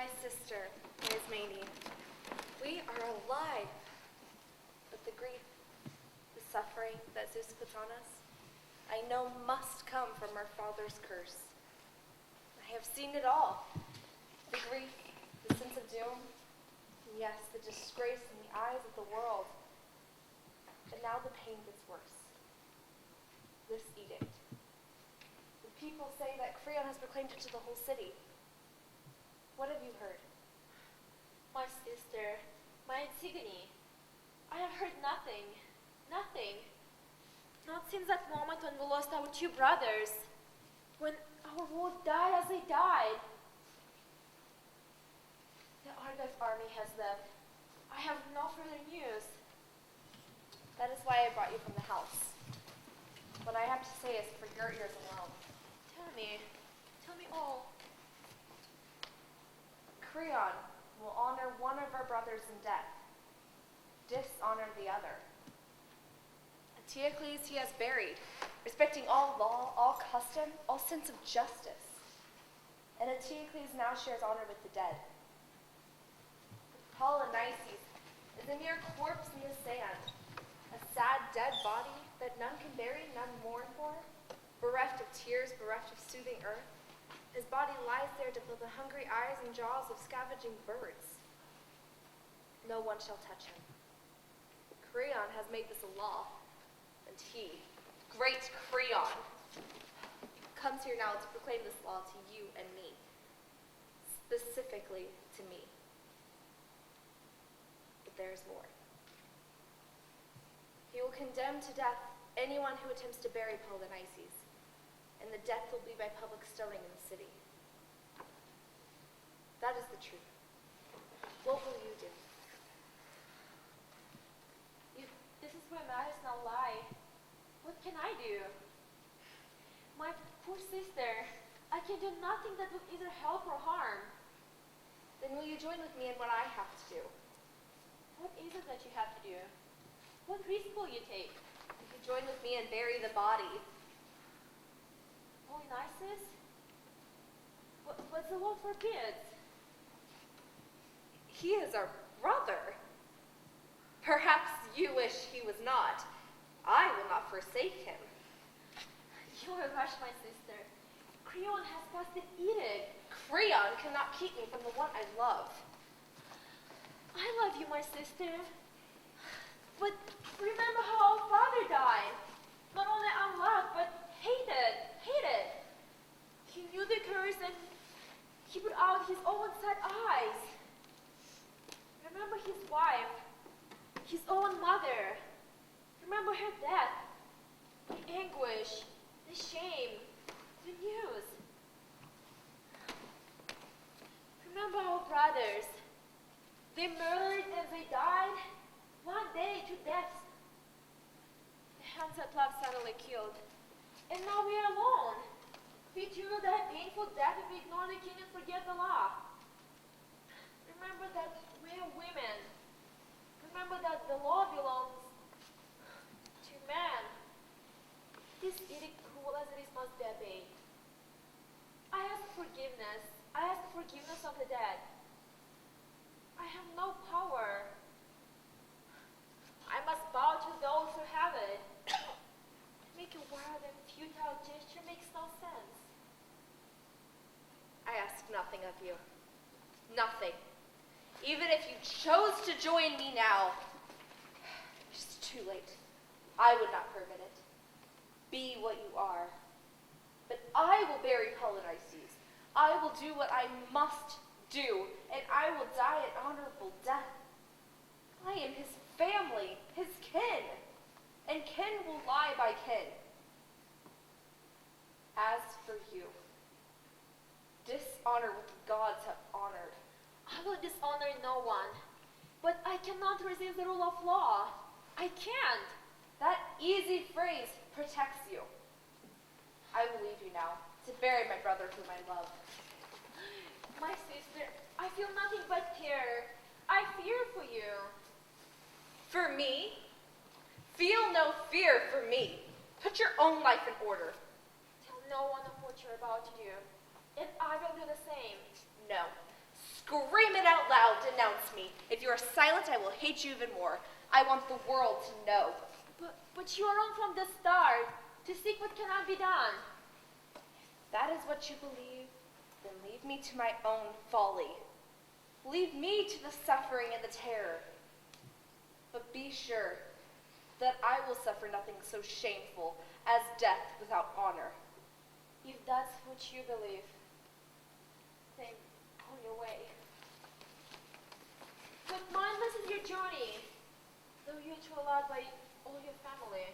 My sister, Ismene, we are alive. But the grief, the suffering that Zeus puts on us, I know must come from our father's curse. I have seen it all. The grief, the sense of doom, and yes, the disgrace in the eyes of the world. But now the pain gets worse. This edict. The people say that Creon has proclaimed it to the whole city. What have you heard? My sister, my Antigone, I have heard nothing. Nothing. Not since that moment when we lost our two brothers. When our world died as they died. The Argive army has left. I have no further news. That is why I brought you from the house. What I have to say is for your ears alone. Tell me all. Creon will honor one of our brothers in death, dishonor the other. Anticles he has buried, respecting all law, all custom, all sense of justice. And Anticles now shares honor with the dead. Polynices is a mere corpse in the sand, a sad dead body that none can bury, none mourn for, bereft of tears, bereft of soothing earth. His body lies there to fill the hungry eyes and jaws of scavenging birds. No one shall touch him. Creon has made this a law, and he, great Creon, comes here now to proclaim this law to you and me, specifically to me. But there is more. He will condemn to death anyone who attempts to bury Polynices, and the death will be by public stoning in the city. That is the truth. What will you do? If this is where matters now lie, what can I do? My poor sister, I can do nothing that will either help or harm. Then will you join with me in what I have to do? What is it that you have to do? What risk will you take? If you join with me and bury the body, Polynices? What's the law forbids? he is our brother. Perhaps you wish he was not. I will not forsake him. You will rush my sister. Creon has passed an edict. Creon cannot keep me from the one I love. I love you, my sister. But remember how our father died. Not only unloved, but hated. He knew the curse and he put out his own sad eyes. Remember his wife, his own mother. Remember her death, the anguish, the shame, the news. Remember our brothers. They murdered and they died one day to death. The hands that love suddenly killed. And now we are alone. We two will die a painful death if we ignore the king and forget the law. Remember that we are women. Remember that the law belongs to man. This edict, cruel as it is, must be obeyed. I ask forgiveness. I ask forgiveness of the dead. I have no power. I must bow to those who have it. To make a wild and futile gesture makes no sense. I ask nothing of you. Nothing. Even if you chose to join me now, it's too late. I would not permit it. Be what you are. But I will bury Polynices. I will do what I must do, and I will die an honorable death. I am his family, his kin, and kin will lie by kin. As for you, dishonor what the gods have honored. I will dishonor no one, but I cannot resist the rule of law. I can't. That easy phrase protects you. I will leave you now to bury my brother whom I love. My sister, I feel nothing but terror. I fear for you. For me? Feel no fear for me. Put your own life in order. Tell no one of what you're about to do, and I will do the same. No. Scream it out loud, denounce me. If you are silent, I will hate you even more. I want the world to know. But you are on from the start to seek what cannot be done. If that is what you believe, then leave me to my own folly. Leave me to the suffering and the terror. But be sure that I will suffer nothing so shameful as death without honor. If that's what you believe, then on your way. But mindless is your journey, though you're too allowed by all your family.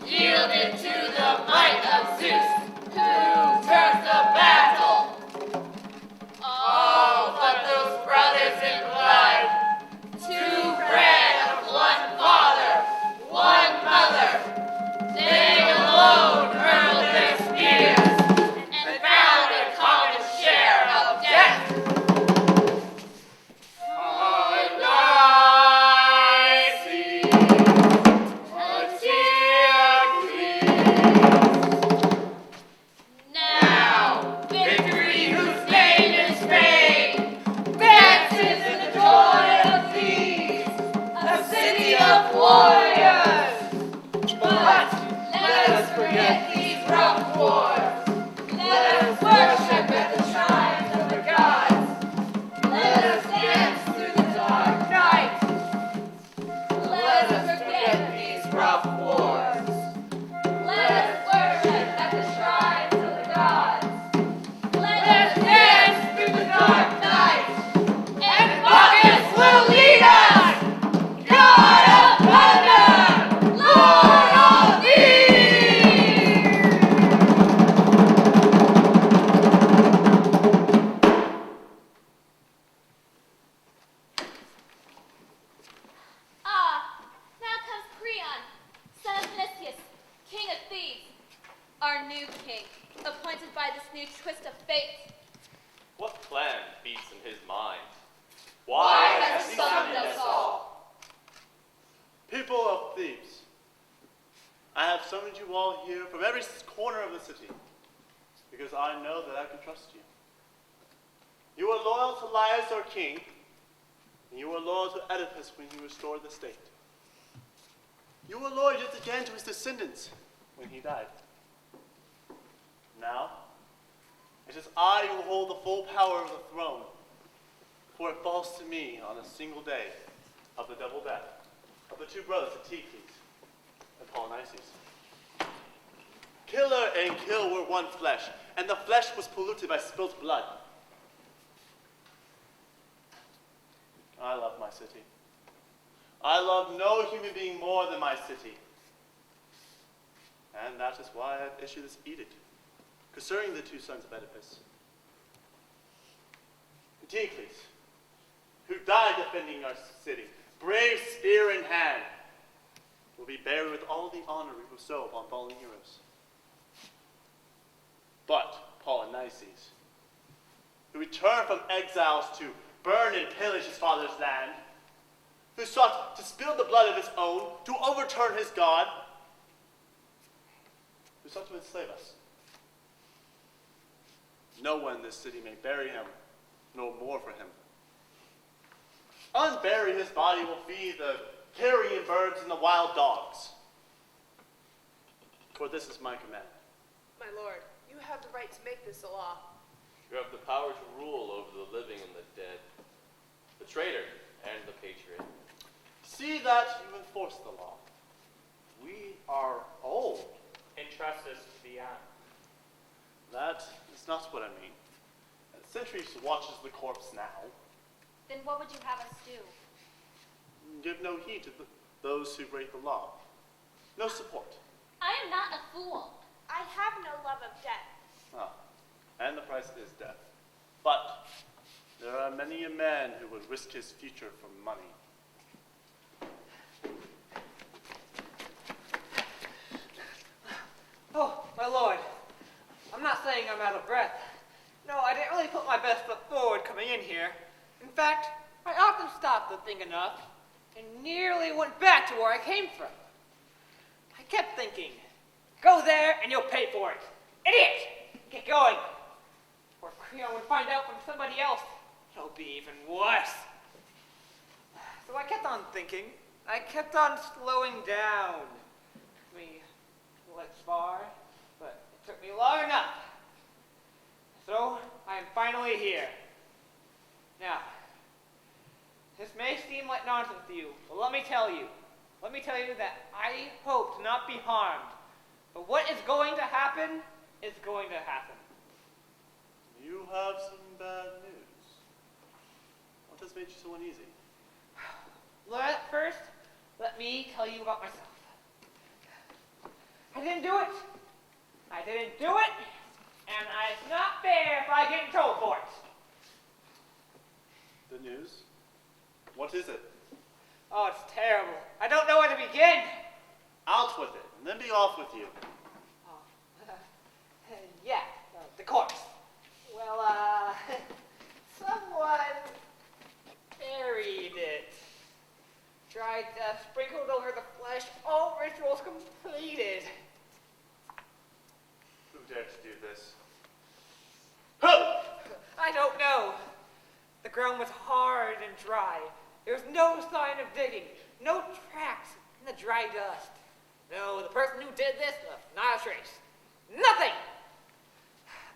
Yielded to the might of Zeus, who turns the battle new twist of fate. What plan beats in his mind? Why has he summoned us all? People of Thebes, I have summoned you all here from every corner of the city, because I know that I can trust you. You were loyal to Laius, our king, and you were loyal to Oedipus when he restored the state. You were loyal yet again to his descendants when he died. Now, it is I who hold the full power of the throne, for it falls to me on a single day of the double death of the two brothers Antigone and Polynices. Killer and kill were one flesh, and the flesh was polluted by spilt blood. I love my city. I love no human being more than my city. And that is why I have issued this edict concerning the two sons of Oedipus. Antigone, who died defending our city, brave spear in hand, will be buried with all the honor we bestow upon fallen heroes. But Polynices, who returned from exiles to burn and pillage his father's land, who sought to spill the blood of his own, to overturn his God, who sought to enslave us. No one in this city may bury him, nor mourn for him. Unbury his body will feed the carrion birds and the wild dogs. For this is my command. My lord, you have the right to make this a law. You have the power to rule over the living and the dead, the traitor and the patriot. See that you enforce the law. We are old. Entrust us to the young. That is not what I mean. Centuries watches the corpse now. Then what would you have us do? Give no heed to those who break the law. No support. I am not a fool. I have no love of death. Ah, and the price is death. But there are many a man who would risk his future for money. Oh, my lord. I'm not saying I'm out of breath. No, I didn't really put my best foot forward coming in here. In fact, I often stopped to think enough and nearly went back to where I came from. I kept thinking, go there and you'll pay for it. Idiot! Get going. Or Creon would find out from somebody else. It'll be even worse. So I kept on thinking. I kept on slowing down. Took me less far, but it took me long enough. So I am finally here. Now, this may seem like nonsense to you, but let me tell you that I hope to not be harmed. But what is going to happen is going to happen. You have some bad news. What has made you so uneasy? First, let me tell you about myself. I didn't do it. I didn't do it, and it's not fair if I get in trouble for it. The news? What is it? Oh, it's terrible. I don't know where to begin. Out with it, and then be off with you. Oh, yeah, the corpse. Well, someone buried it. Tried, sprinkled over the flesh, all rituals completed. Who dared to do this? I don't know. The ground was hard and dry. There was no sign of digging, no tracks in the dry dust. No, the person who did this left not a trace. Nothing!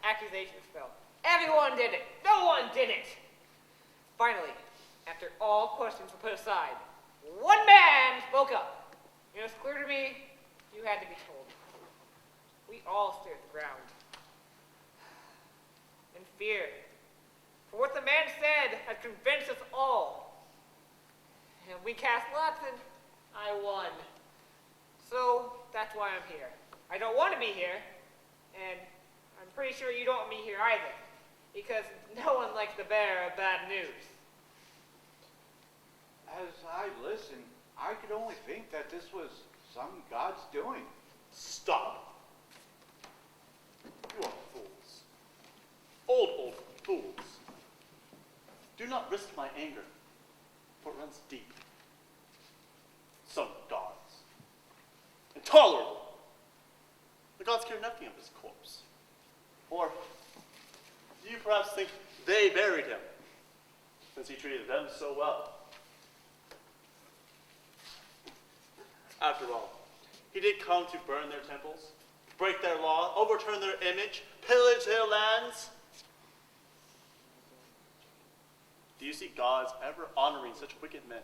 Accusations fell. Everyone did it. No one did it. Finally, after all questions were put aside, one man spoke up. It was clear to me you had to be told. We all stared at the ground in fear. For what the man said had convinced us all. And we cast lots and I won. So that's why I'm here. I don't want to be here, and I'm pretty sure you don't want me here either, because no one likes the bearer of bad news. As I listened, I could only think that this was some god's doing. Stop. You are fools. risk my anger, for it runs deep. Some gods. Intolerable. The gods care nothing of his corpse. Or do you perhaps think they buried him, since he treated them so well? After all, he did come to burn their temples, break their law, overturn their image, pillage their lands. Do you see gods ever honoring such wicked men?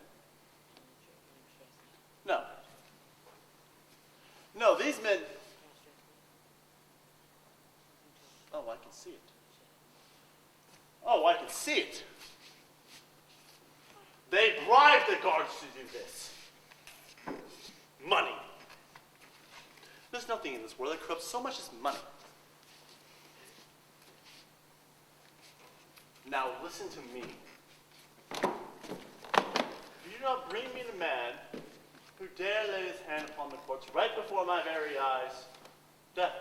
No. No, these men... Oh, I can see it. Oh, I can see it. They bribed the guards to do this. Money. There's nothing in this world that corrupts so much as money. Now listen to me. If you do not bring me the man who dare lay his hand upon the corpse right before my very eyes, death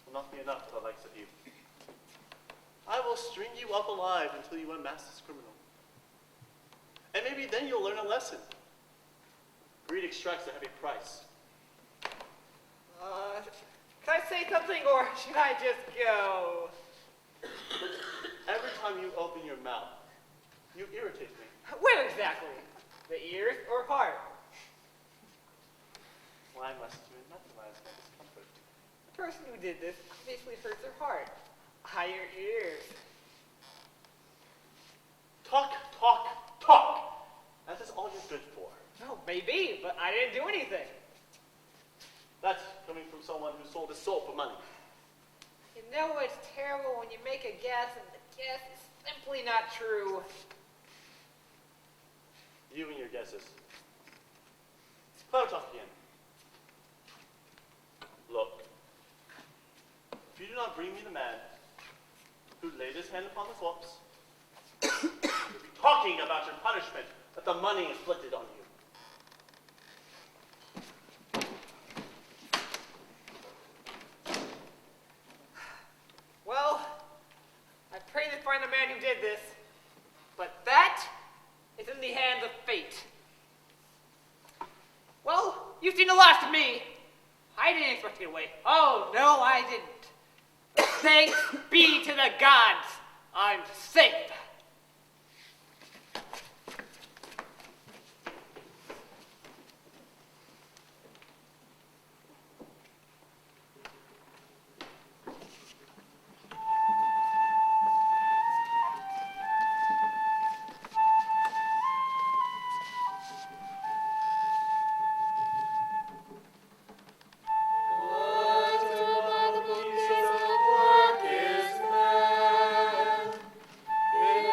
will not be enough for the likes of you. I will string you up alive until you unmask this criminal. And maybe then you'll learn a lesson. Greed extracts a heavy price. Can I say something, or should I just go? Every time you open your mouth, you irritate me. Where exactly? The ears or heart? Why must you anathemize my discomfort? The person who did this obviously hurts their heart. Higher ears. Talk, talk, talk! That is all you're good for. No, maybe, but I didn't do anything. That's coming from someone who sold his soul for money. You know it's terrible when you make a guess and the guess is simply not true. You and your guesses. Clever talk again. Look, if you do not bring me the man who laid his hand upon the corpse, you'll be talking about your punishment that the money inflicted on you. Well, I pray to find the man who did this, but that is in the hands of fate. Well, you've seen the last of me. I didn't expect to get away. Oh, no, I didn't. But thanks be to the gods, I'm safe. In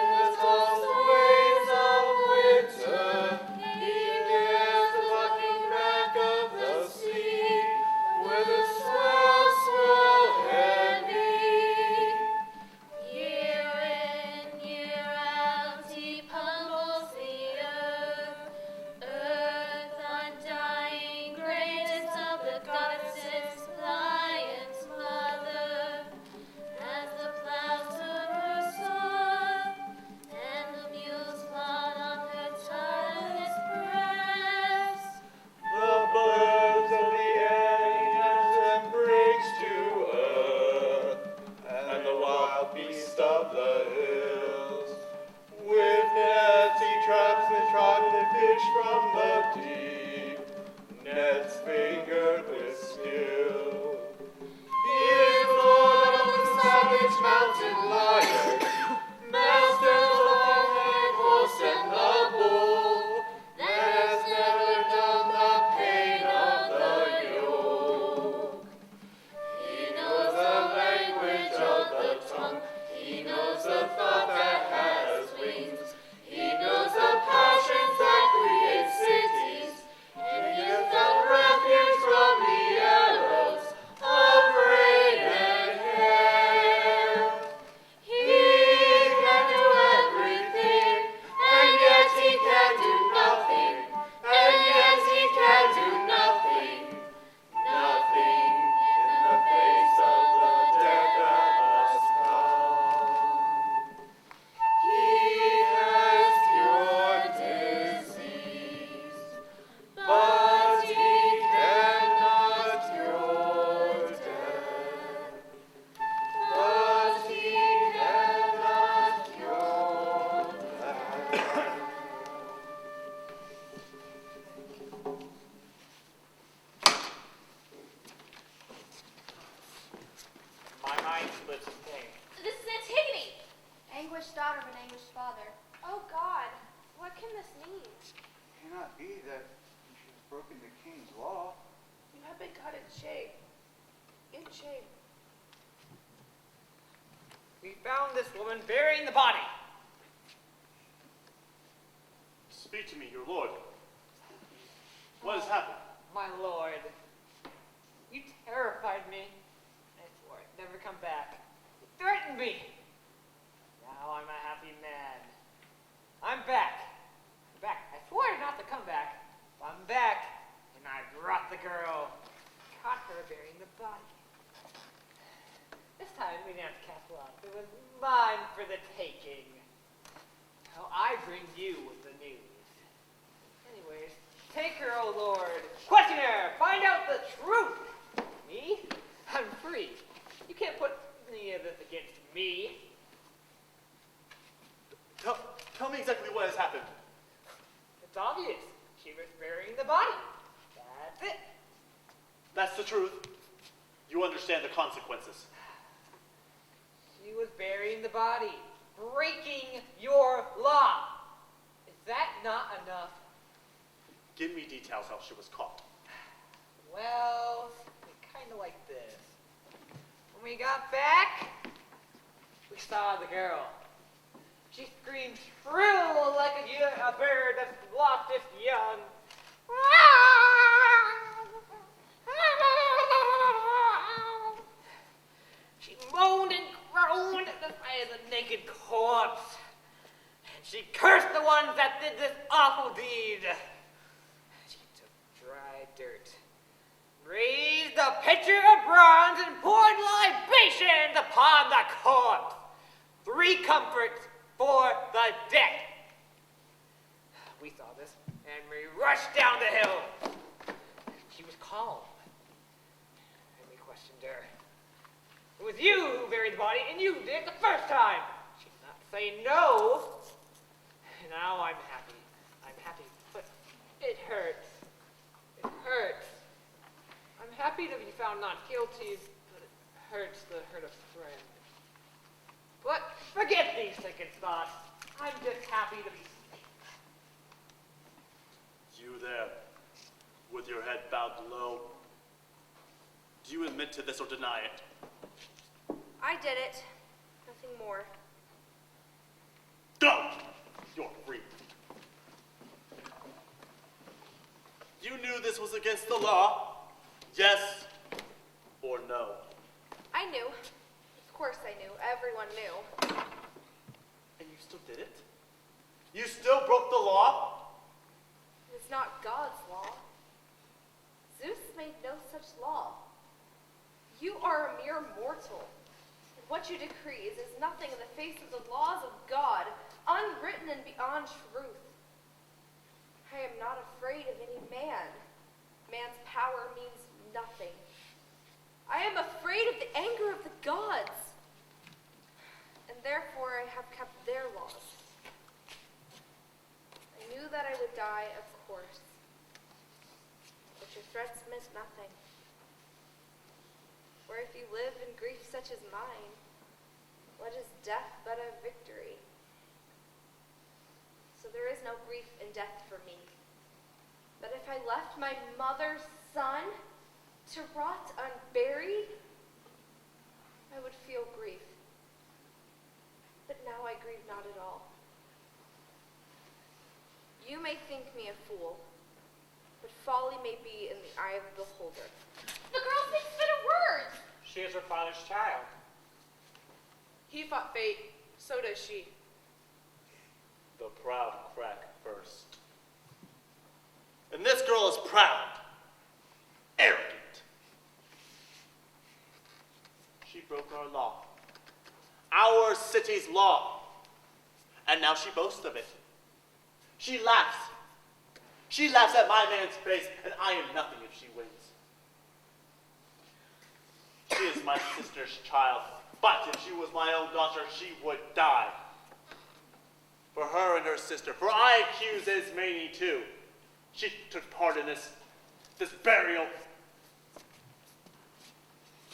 lives in pain. This is Antigone. Anguished daughter of an anguished father. Oh God, what can this mean? Cannot be that she's broken the king's law. You have been cut in shame. In shame. We found this woman burying the body. Speak to me, your lord. What has happened? My lord, you terrified me. I swore I'd never come back. You threatened me. Now I'm a happy man. I'm back. I'm back. I swore not to come back. I'm back, and I brought the girl. Caught her burying the body. This time we didn't have to cast lots. It was mine for the taking. Now I bring you the news. Anyways, take her, O Lord. Questioner, find out the truth. Me? I'm free. You can't put any of this against me. Tell me exactly what has happened. It's obvious. She was burying the body. That's it. That's the truth. You understand the consequences. She was burying the body, breaking your law. Is that not enough? Give me details how she was caught. Well, kind of like this. When we got back, we saw the girl. She screamed shrill like a bird that's lost its young. She moaned and groaned at the sight of the naked corpse. And she cursed the ones that did this awful deed. She took dry dirt, raised a pitcher of bronze, and poured libations upon the corpse. 3 comforts for the dead. We saw this, and we rushed down the hill. She was calm, and we questioned her. It was you who buried the body, and you did it the first time. She did not say no. Now I'm happy. I'm happy, but it hurts. It hurts. I'm happy to be found not guilty, but it hurts to hurt a friend. But forget these second thoughts. I'm just happy to be safe. You there, with your head bowed low. Do you admit to this or deny it? I did it. Nothing more. Go! You're free. You knew this was against the law? Yes or no? I knew. Of course I knew. Everyone knew. And you still did it? You still broke the law? It's not God's law. Zeus made no such law. You are a mere mortal. And what you decree is nothing in the face of the laws of God, unwritten and beyond truth. I am not afraid of any man. Man's power means nothing. I am afraid of the anger of the gods. And therefore I have kept their laws. I knew that I would die, of course. But your threats meant nothing. For if you live in grief such as mine, what is death but a victory? So there is no grief in death for me. But if I left my mother's son to rot unburied, I would feel grief. But now I grieve not at all. You may think me a fool, but folly may be in the eye of the beholder. The girl speaks bitter words. She is her father's child. He fought fate. So does she. The proud crack first. And this girl is proud, arrogant. She broke our law, our city's law, and now she boasts of it. She laughs. She laughs at my man's face, and I am nothing if she wins. She is my sister's child, but if she was my own daughter, she would die. For her and her sister, for I accuse Ismene too. She took part in this burial.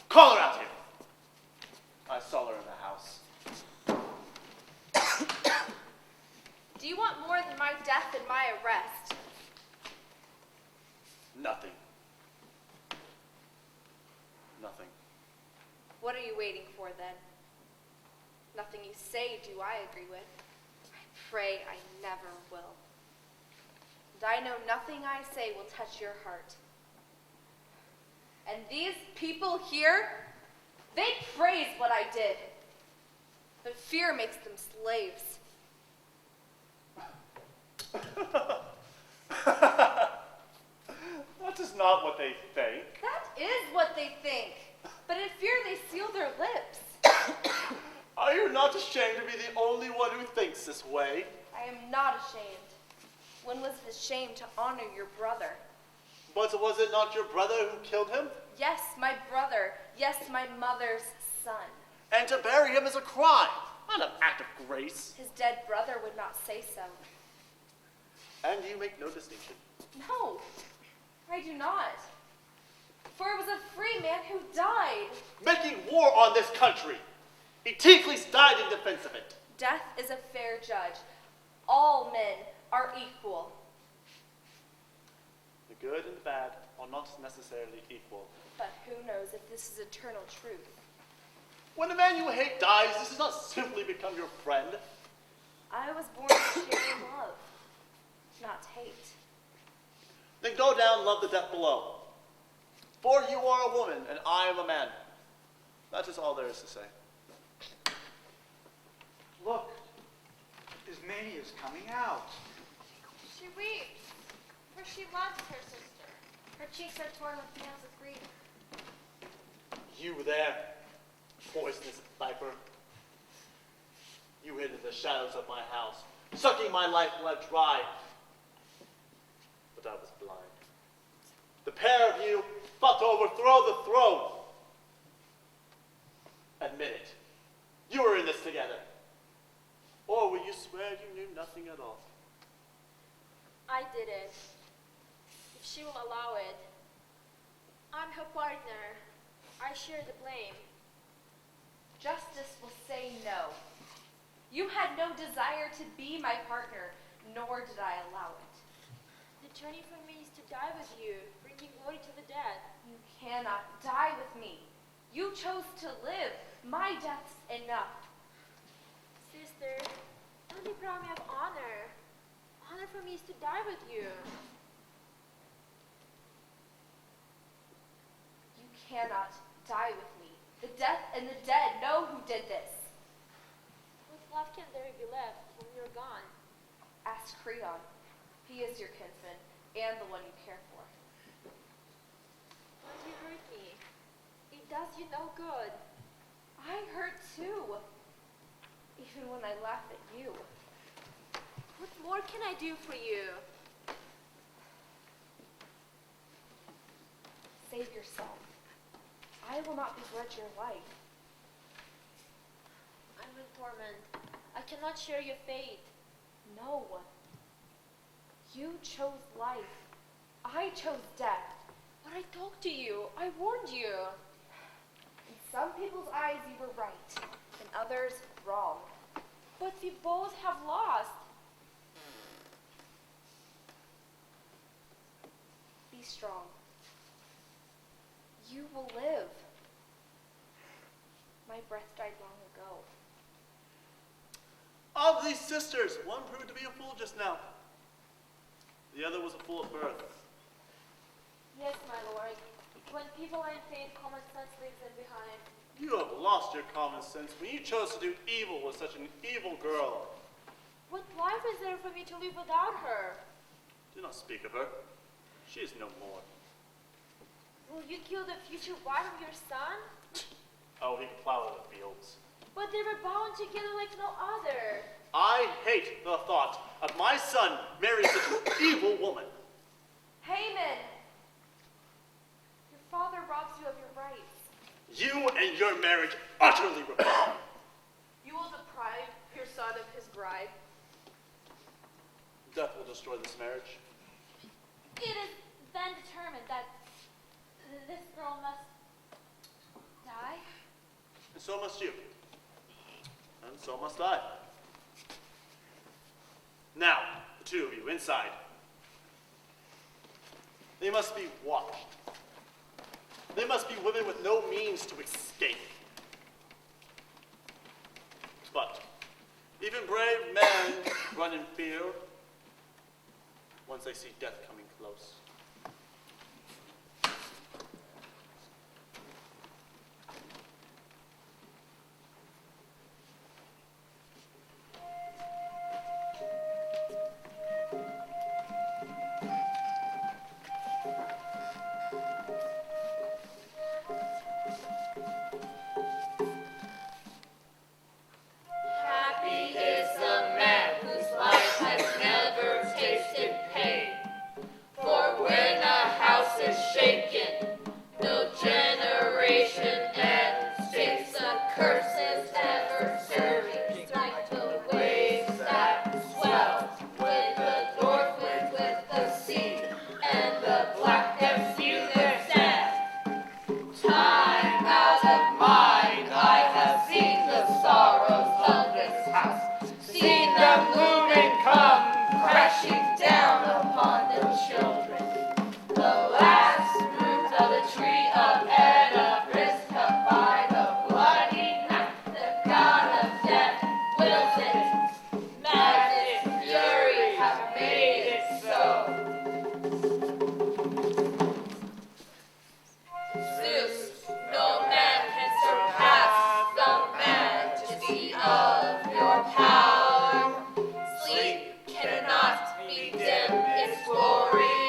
Call her out here. I saw my death and my arrest? Nothing. Nothing. What are you waiting for then? Nothing you say do I agree with. I pray I never will. And I know nothing I say will touch your heart. And these people here, they praise what I did. But fear makes them slaves. That is not what they think. That is what they think. But in fear they seal their lips. Are you not ashamed to be the only one who thinks this way? I am not ashamed. When was it a shame to honor your brother? But was it not your brother who killed him? Yes, my brother. Yes, my mother's son. And to bury him is a crime, not an act of grace. His dead brother would not say so. And you make no distinction. No, I do not. For it was a free man who died. Making war on this country. Eteocles died in defense of it. Death is a fair judge. All men are equal. The good and the bad are not necessarily equal. But who knows if this is eternal truth? When the man you hate dies, this does not simply become your friend. I was born to share love, not hate. Then go down and love the death below. For you are a woman, and I am a man. That is all there is to say. Look, Ismene is coming out. She weeps, for she loves her sister. Her cheeks are torn with nails of grief. You there, poisonous viper. You hid in the shadows of my house, sucking my lifeblood dry. But I was blind. The pair of you fought to overthrow the throne. Admit it. You were in this together. Or will you swear you knew nothing at all? I did it, if she will allow it. I'm her partner. I share the blame. Justice will say no. You had no desire to be my partner, nor did I allow it. The journey for me is to die with you, bringing glory to the dead. You cannot die with me. You chose to live. My death's enough. Sister, don't deprive me of honor. Honor for me is to die with you. You cannot die with me. The death and the dead know who did this. What love can there be left when you're gone? Ask Creon. He is your kinsman and the one you care for. Don't you hurt me. It does you no good. I hurt too. Even when I laugh at you. What more can I do for you? Save yourself. I will not begrudge your life. I'm in torment. I cannot share your fate. No. You chose life. I chose death. But I talked to you. I warned you. In some people's eyes you were right, in others wrong. But we both have lost. Be strong. You will live. My breath died long ago. Of these sisters, one proved to be a fool just now. The other was a fool at birth. Yes, my lord. When people are in pain, common sense leaves them behind. You have lost your common sense when you chose to do evil with such an evil girl. What life is there for me to live without her? Do not speak of her. She is no more. Will you kill the future wife of your son? Oh, he can plow the fields. But they were bound together like no other. I hate the thought of my son marrying such an evil woman. Haman! Your father robs you of your rights. You and your marriage utterly repel. You will deprive your son of his bride. Death will destroy this marriage. It is then determined that this girl must die. And so must you. And so must I. Now, the two of you inside. They must be watched. They must be women with no means to escape. But even brave men run in fear once they see death coming close. Happy is the man whose life has never tasted pain. For when a house is shaken, no generation ends. Takes the curses ever serving, like the waves that swell with the north wind, with the sea, and the black depths feel their sand. Time out of mind, I have seen the sorrows of this house, seen the moon and come crashing down upon the children. The last roots of the tree of Edna risked cut by the bloody knife. The god of death wills it. Madness, fury have made it so. Zeus, no man can surpass the majesty of your power. Sleep cannot be dim its glory,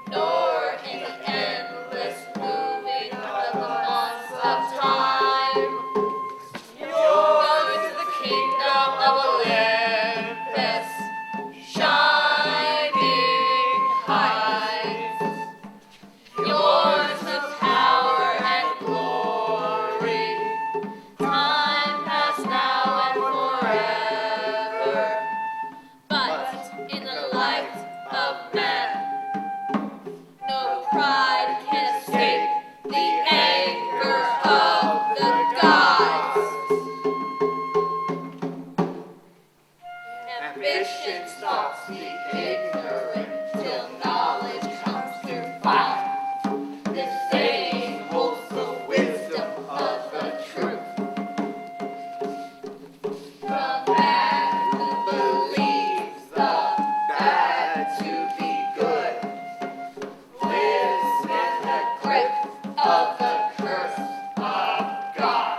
nor in the endless moving of the months of time. Yours is the kingdom of Olympus, shining heights. Yours the power and glory, time past now and forever. But in the light of man, no pride can escape the anger of the gods. Ambition stops the ignorant till knowledge comes through fire. This saying holds the wisdom of the truth. The man who believes the bad to be good lives in the grip of the curse of God.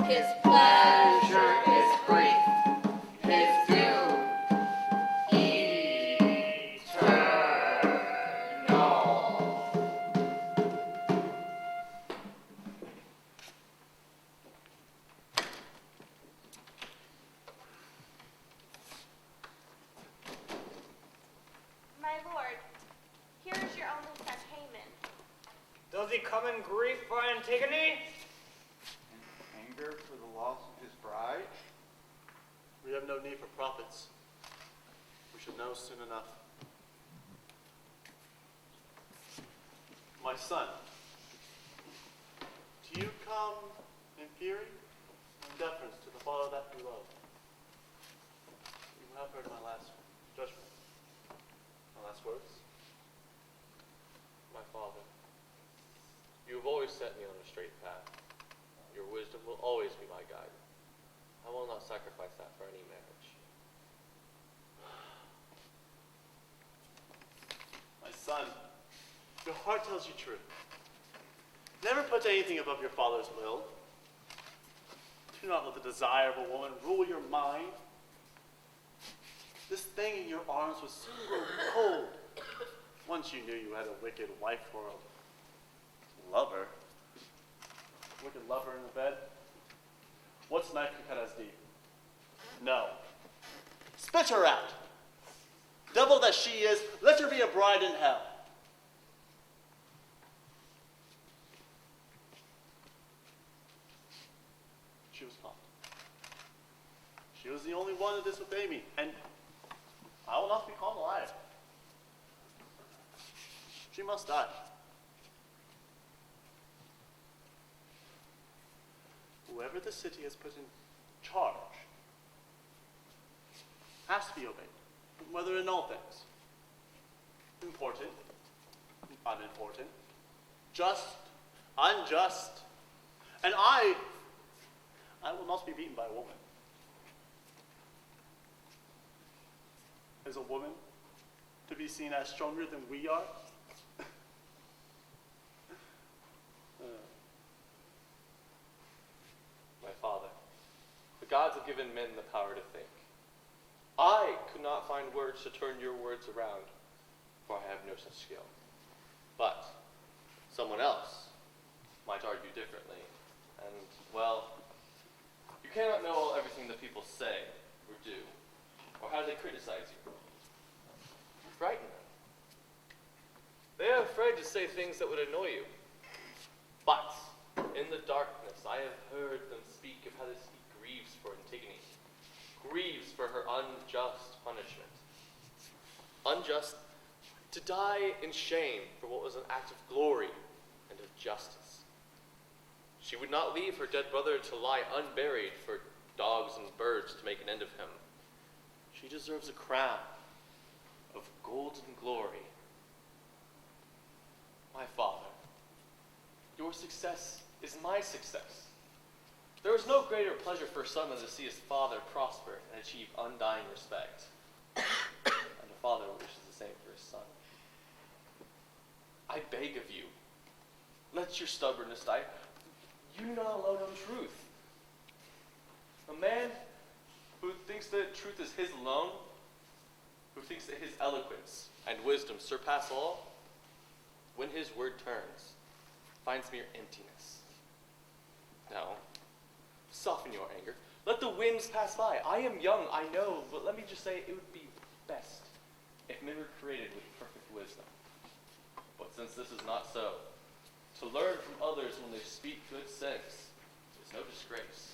His pleasure is brief, his doom eternal. My lord, here is your only son Haman. Does he come in grief for Antigone? In anger for the loss of his bride? We have no need for prophets. We should know soon enough. My son, do you come in fury and deference to the father that you love? You have heard my last judgment, my last words. My father, you have always set me on a straight path. Your wisdom will always be my guide. I will not sacrifice that for any marriage. My son, your heart tells you true. Never put anything above your father's will. Do not let the desire of a woman rule your mind. This thing in your arms will soon grow cold once you knew you had a wicked wife for a lover. Wicked lover in the bed. What's knife can cut as deep? No. Spit her out. Devil that she is, let her be a bride in hell. She was caught. She was the only one to disobey me, and I will not be called alive. She must die. Whoever the city has put in charge has to be obeyed. whether in all things, important, unimportant, just, unjust, and I will not be beaten by a woman. Is a woman to be seen as stronger than we are? My father, the gods have given men the power to think. I could not find words to turn your words around, for I have no such skill. But someone else might argue differently, and, well, you cannot know everything that people say or do, or how they criticize you. You frighten them. They are afraid to say things that would annoy you. But in the darkness, I have heard them speak of how this city grieves for Antigone, grieves for her unjust punishment. Unjust to die in shame for what was an act of glory and of justice. She would not leave her dead brother to lie unburied for dogs and birds to make an end of him. She deserves a crown of golden glory. My father, your success is my success. There is no greater pleasure for a son than to see his father prosper and achieve undying respect. And a father wishes the same for his son. I beg of you, let your stubbornness die. You do not alone know truth. A man who thinks that truth is his alone, who thinks that his eloquence and wisdom surpass all, when his word turns, finds mere emptiness. Now, soften your anger. Let the winds pass by. I am young, I know, but let me just say it would be best if men were created with perfect wisdom. But since this is not so, to learn from others when they speak good sense is no disgrace.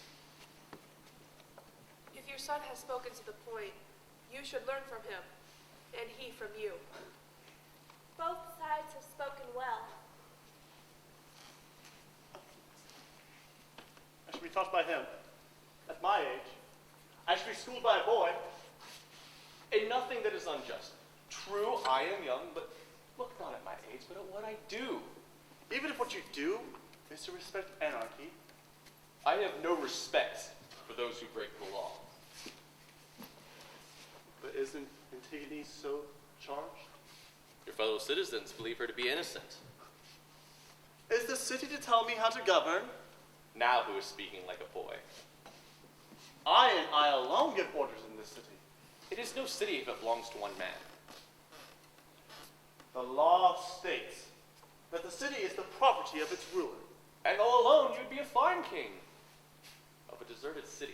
If your son has spoken to the point, you should learn from him, and he from you. Both sides have spoken well. I should be taught by him. At my age, I should be schooled by a boy. In nothing that is unjust. True, I am young, but look not at my age, but at what I do. Even if what you do is to respect anarchy, I have no respect for those who break the law. but isn't Antigone so charged? Your fellow citizens believe her to be innocent. Is the city to tell me how to govern? Now who is speaking like a boy? I and I alone give orders in this city. It is no city if it belongs to one man. The law states that the city is the property of its ruler. And all alone you'd be a fine king of a deserted city.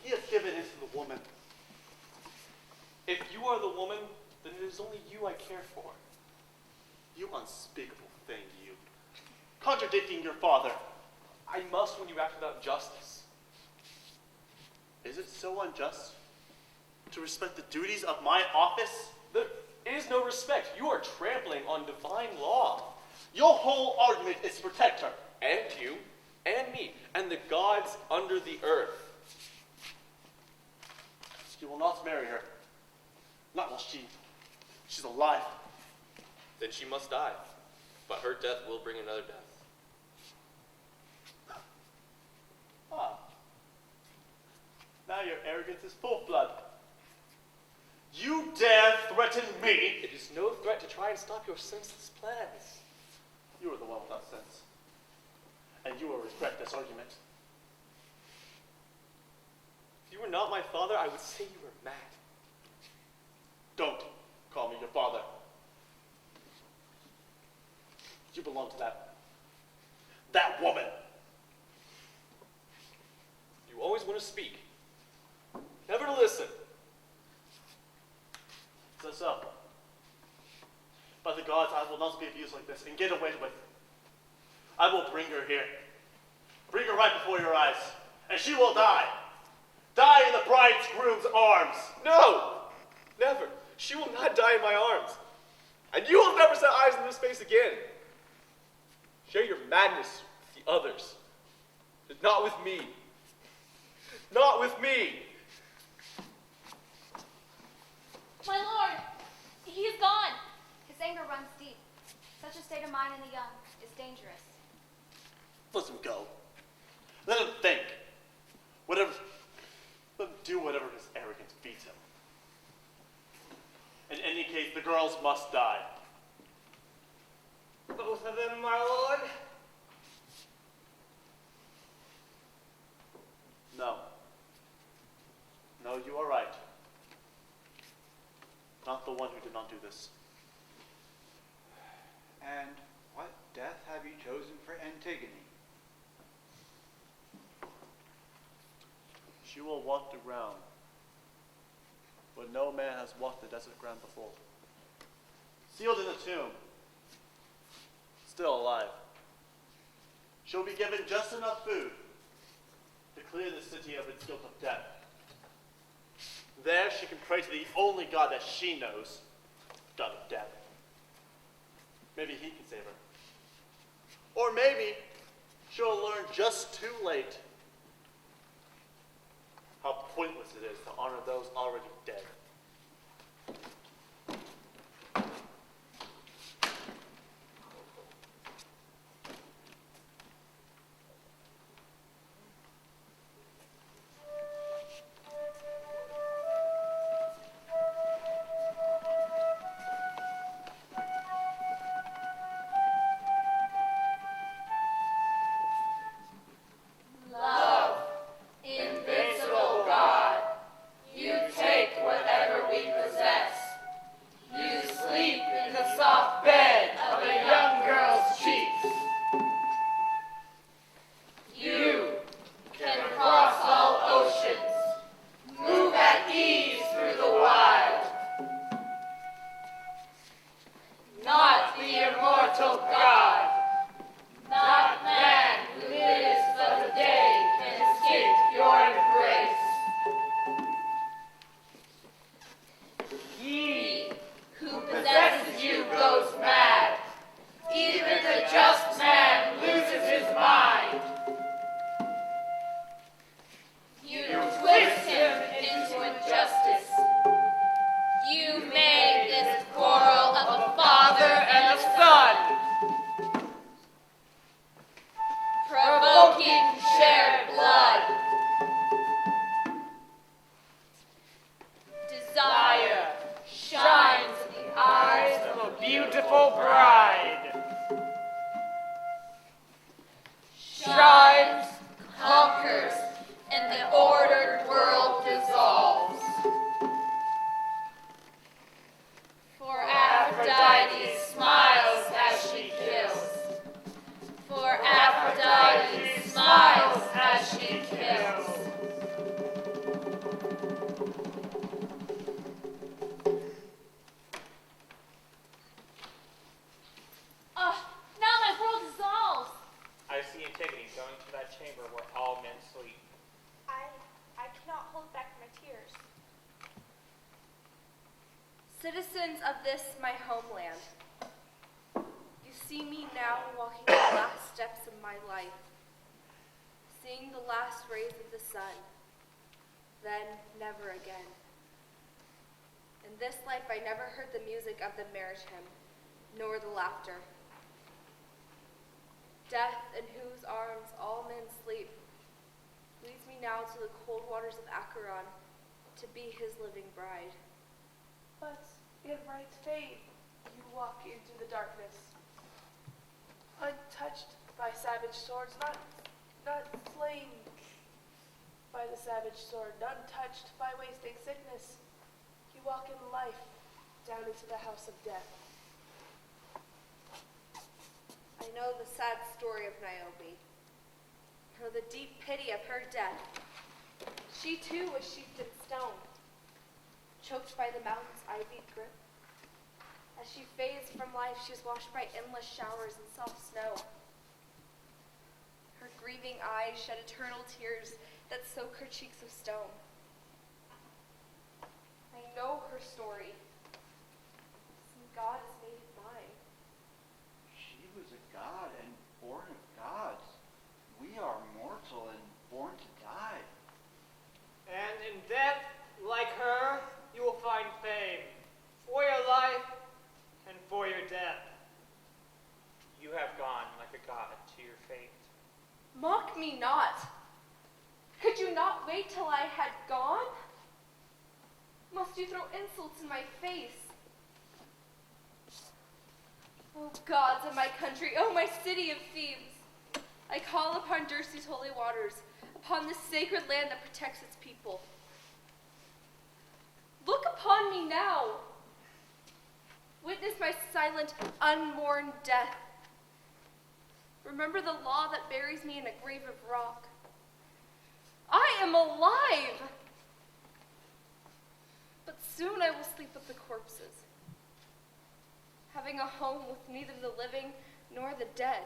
He has given into the woman. If you are the woman, then it is only you I care for. You unspeakable thing, you. Contradicting your father. I must when you act without justice. Is it so unjust to respect the duties of my office? There is no respect. You are trampling on divine law. Your whole argument is to protect her. And you, and me, and the gods under the earth. You will not marry her. Not while she's alive. Then she must die. But her death will bring another death. Ah. Now your arrogance is full flood. You dare threaten me? It is no threat to try and stop your senseless plans. You are the one without sense. And you will regret this argument. If you were not my father, I would say you were mad. Don't call me your father. You belong to that woman. You always want to speak, never to listen. So. By the gods, I will not be abused like this and get away with. I will bring her here. Bring her right before your eyes, and she will die. Die in the bridegroom's arms. No! Never. She will not die in my arms. And you will never set eyes on this face again. Share your madness with the others. But not with me. Not with me. My lord, he is gone. His anger runs deep. Such a state of mind in the young is dangerous. Let him go. Let him think. Let him do whatever his arrogance feeds him. In any case, the girls must die. Both of them, my lord? No. No, you are right. Not the one who did not do this. And what death have you chosen for Antigone? She will walk the ground, but no man has walked the desert ground before. Sealed in a tomb, still alive. She'll be given just enough food to clear the city of its guilt of death. There she can pray to the only God that she knows, God of death. Maybe he can save her. Or maybe she'll learn just too late how pointless it is to honor those already dead. Invincible God, you take whatever we possess. You sleep in the soft bed of a young girl's cheeks. You can cross all oceans, move at ease through the wild. Not the immortal God, not man who lives but a day can escape your embrace. He who possesses you goes mad. Even the just man loses his mind. You twist him into injustice. You made this quarrel of a father and a son, provoking shared blood. Desire shines in the eyes of a Beautiful bride. shines, conquers, and the ordered world dissolves. For Aphrodite smiles as she kills. For Aphrodite smiles as she kills. Now my world dissolves. I see Antigone going to that chamber where all men sleep. I cannot hold back my tears. Citizens of this my homeland, you see me now walking the last steps of my life, seeing the last rays of the sun, then never again. In this life I never heard the music of the marriage hymn, nor the laughter. Death, in whose arms all men sleep, leads me now to the cold waters of Acheron to be his living bride. But in right faith, you walk into the darkness, untouched by savage swords, not slain by the savage sword, untouched by wasting sickness. You walk in life down into the house of death. I know the sad story of Niobe. I know the deep pity of her death. She too was sheathed in stone, choked by the mountain's ivied grip. As she fades from life, she is washed by endless showers and soft snow. Her grieving eyes shed eternal tears that soak her cheeks of stone. I know her story. Some God has made it mine. She was a god and born of gods. We are mortal and born to die. And in death, like her, you will find fame. you not wait till I had gone? Must you throw insults in my face? O gods of my country, O my city of Thebes, I call upon Dirce's holy waters, upon this sacred land that protects its people. Look upon me now. Witness my silent, unmourned death. Remember the law that buries me in a grave of rock. I am alive! But soon I will sleep with the corpses, having a home with neither the living nor the dead.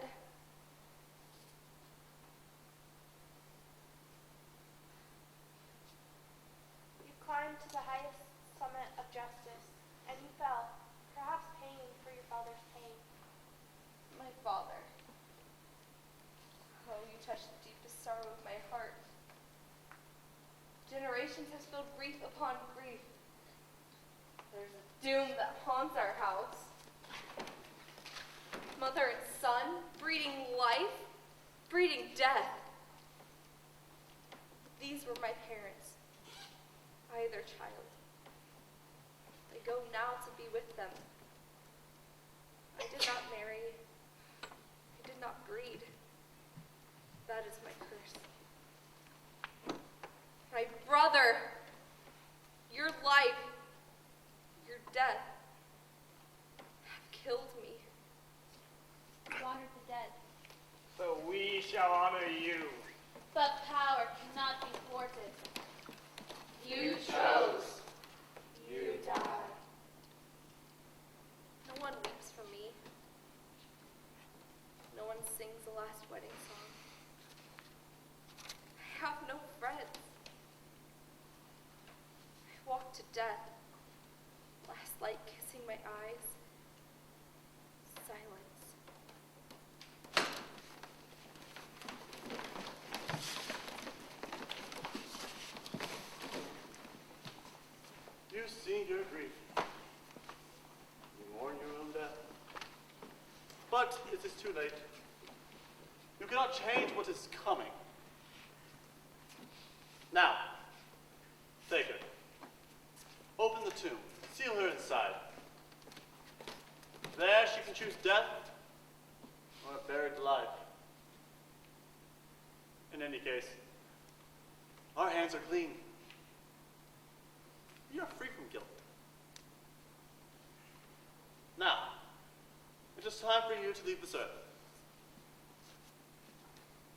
You climbed to the highest summit of justice, and you fell, perhaps paying for your father's pain. My father. Oh, you touched the deepest sorrow of my heart. Generations have spilled grief upon grief. There's a doom that haunts our house. Mother and son, breeding life, breeding death. These were my parents. I their child. I go now to be with them. I did not marry. I did not breed. That is my curse. My brother, your life, your death have killed me. You honored the dead, So we shall honor you. but power cannot be thwarted. You chose. You died. No one weeps for me. No one sings the last wedding song. I have no friends. I walked to death. Last light kissing my eyes. Silence. You see your grief. You mourn your own death. But it is too late. You cannot change what is coming. Now, take her. Open the tomb. Seal her inside. There she can choose death or a buried life. In any case, our hands are clean. You are free from guilt. Now, it is time for you to leave this earth.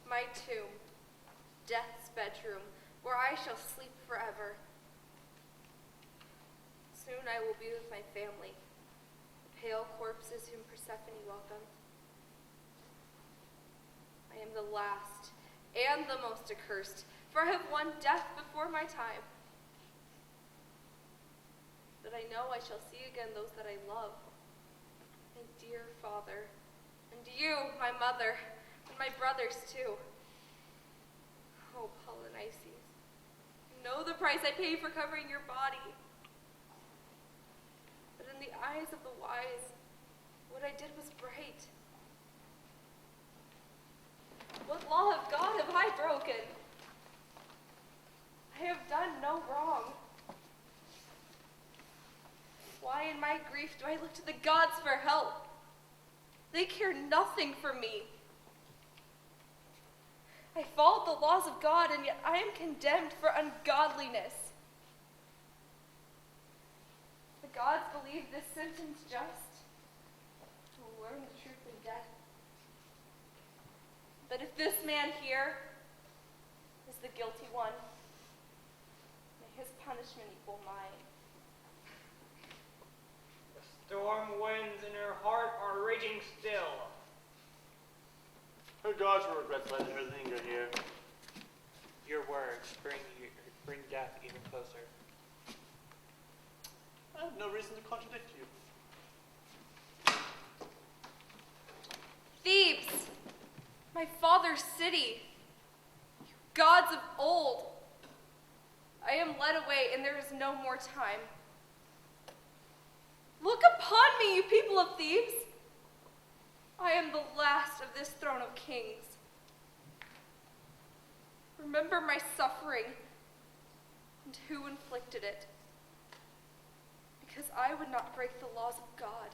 My tomb, death's bedroom, where I shall sleep forever. Soon I will be with my family, the pale corpses whom Persephone welcomed. I am the last and the most accursed, for I have won death before my time. But I know I shall see again those that I love, my dear father, and you, my mother, and my brothers too. Oh, Polynices, you know the price I paid for covering your body. But in the eyes of the wise, what I did was right. What law of God have I broken? I have done no wrong. Why in my grief do I look to the gods for help? They care nothing for me. I followed the laws of God, and yet I am condemned for ungodliness. The gods believe this sentence just, will learn the truth in death. But if this man here is the guilty one, may his punishment equal mine. The storm winds in her heart are raging still. Her gods will regret letting her linger here. Your words bring death even closer. I have no reason to contradict you. Thebes, my father's city, you gods of old. I am led away, and there is no more time. Look upon me, you people of Thebes. I am the last of this throne of kings. Remember my suffering and who inflicted it, because I would not break the laws of God.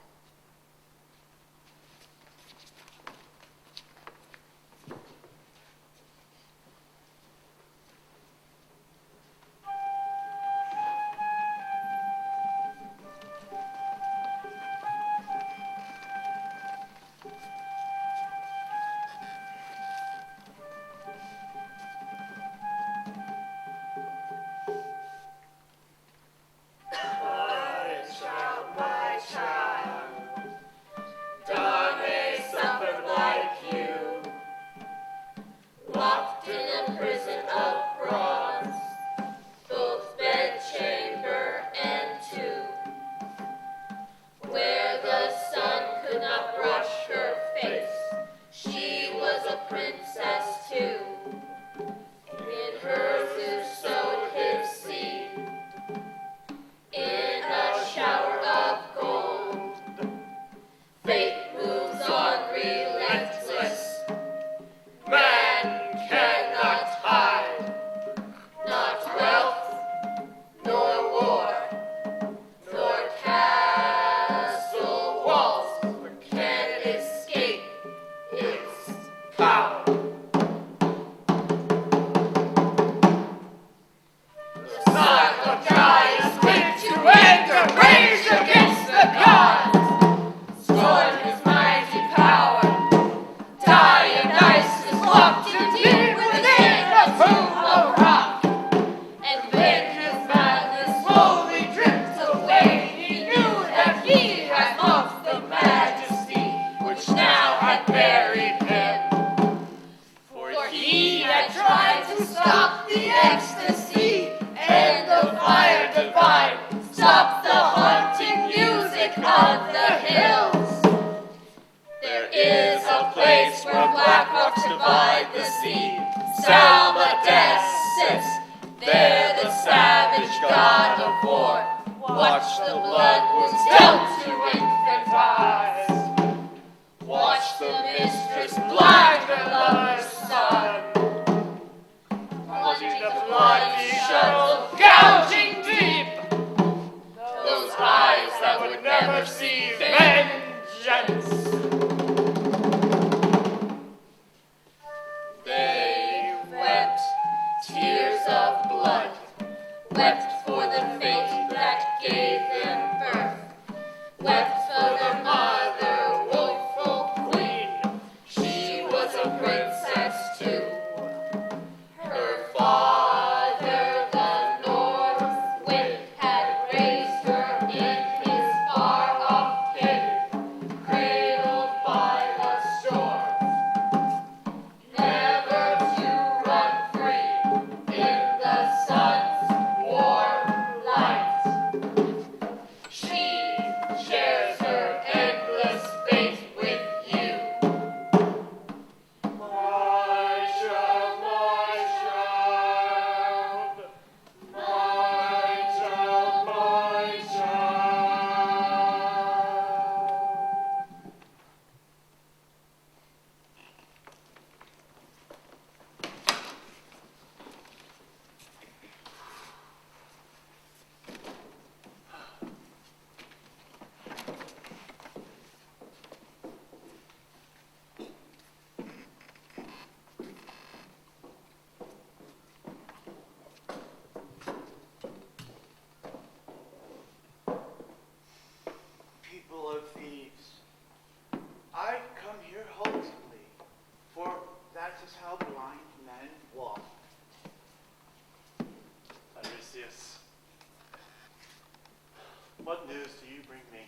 What news do you bring me?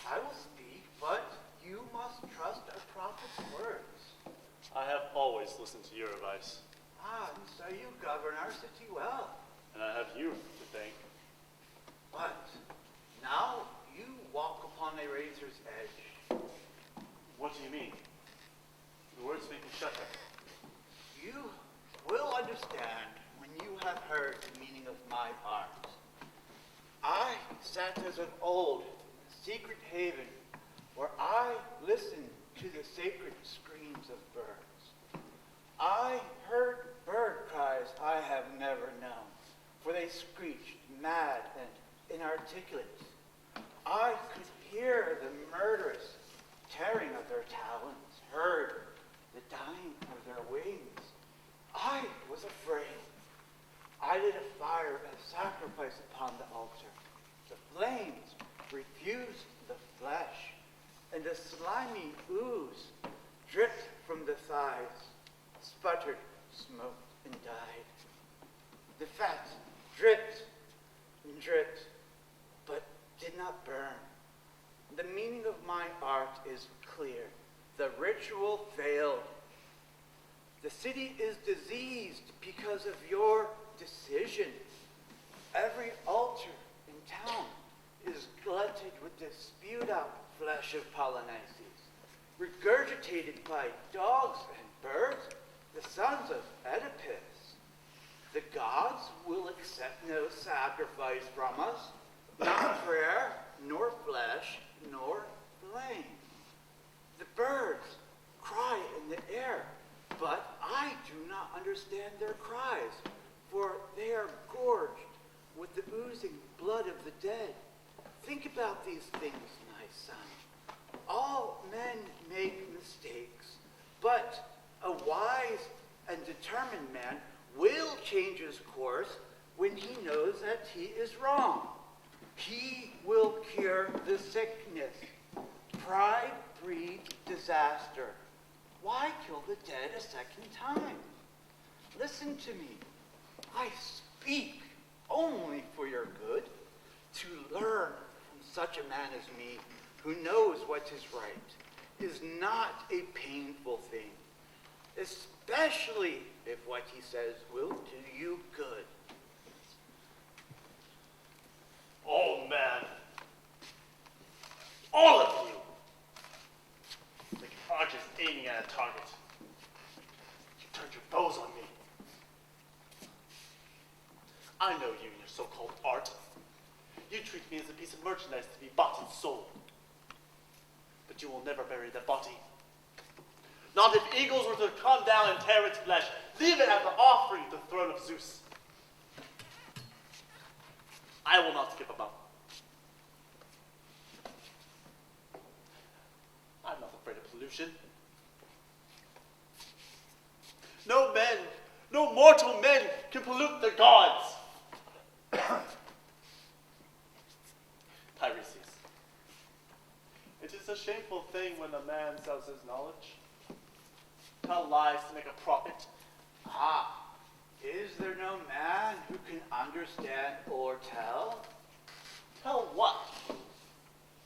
I will speak, but you must trust a prophet's words. I have always listened to your advice, And so you govern our city well. and I have you to thank. But now you walk upon a razor's edge. What do you mean? The words make me shudder. You will understand when you have heard the meaning of my part. I sat as of old in the secret haven where I listened to the sacred screams of birds. I heard bird cries I have never known, for they screeched mad and inarticulate. I could hear the murderous tearing of their talons, heard the dying of their wings. I was afraid. I lit a fire of sacrifice upon the altar. The flames refused the flesh, and a slimy ooze dripped from the thighs, sputtered, smoked, and died. The fat dripped and dripped, but did not burn. The meaning of my art is clear. The ritual failed. The city is diseased because of your decision. Every altar in town is glutted with the spewed out flesh of Polynices, regurgitated by dogs and birds, the sons of Oedipus. The gods will accept no sacrifice from us, not prayer, nor flesh, nor flame. The birds cry in the air, but I do not understand their cries, for they are gorged with the oozing blood of the dead. Think about these things, my son. All men make mistakes, but a wise and determined man will change his course when he knows that he is wrong. He will cure the sickness. Pride breeds disaster. Why kill the dead a second time? Listen to me. I speak only for your good, to learn from such a man as me, who knows what is right, is not a painful thing, especially if what he says will do you good. Oh, man. All of you. Like archers aiming at a target. You turned your bows on me. I know you and your so-called art. You treat me as a piece of merchandise to be bought and sold. But you will never bury the body. Not if eagles were to come down and tear its flesh, leave it as an offering to the throne of Zeus. I will not give them up. I'm not afraid of pollution. No men, no mortal men can pollute the gods. Tiresias, it is a shameful thing when a man sells his knowledge. Tell lies to make a profit. Ah, is there no man who can understand or tell? Tell what?